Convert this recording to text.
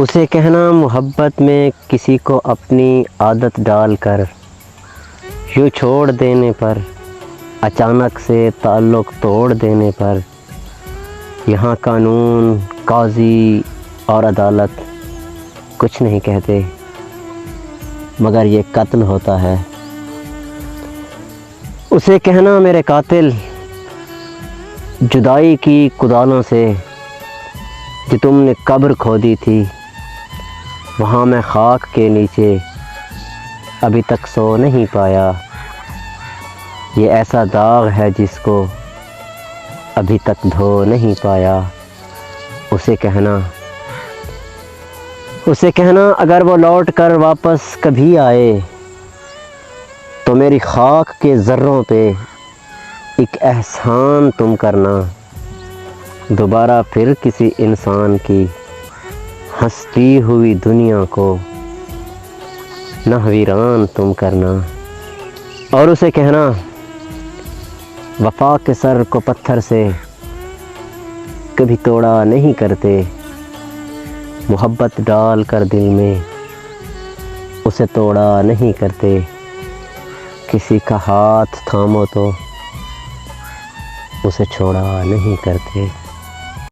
اسے کہنا محبت میں کسی کو اپنی عادت ڈال کر یوں چھوڑ دینے پر، اچانک سے تعلق توڑ دینے پر، یہاں قانون، قاضی اور عدالت کچھ نہیں کہتے مگر یہ قتل ہوتا ہے۔ اسے کہنا میرے قاتل، جدائی کی کدالوں سے جو تم نے قبر کھودی تھی، وہاں میں خاک کے نیچے ابھی تک سو نہیں پایا۔ یہ ایسا داغ ہے جس کو ابھی تک دھو نہیں پایا۔ اسے کہنا اگر وہ لوٹ کر واپس کبھی آئے تو میری خاک کے ذروں پہ ایک احسان تم کرنا، دوبارہ پھر کسی انسان کی ہستی ہوئی دنیا کو نہ ویران تم کرنا۔ اور اسے کہنا وفا کے سر کو پتھر سے کبھی توڑا نہیں کرتے، محبت ڈال کر دل میں اسے توڑا نہیں کرتے، کسی کا ہاتھ تھامو تو اسے چھوڑا نہیں کرتے۔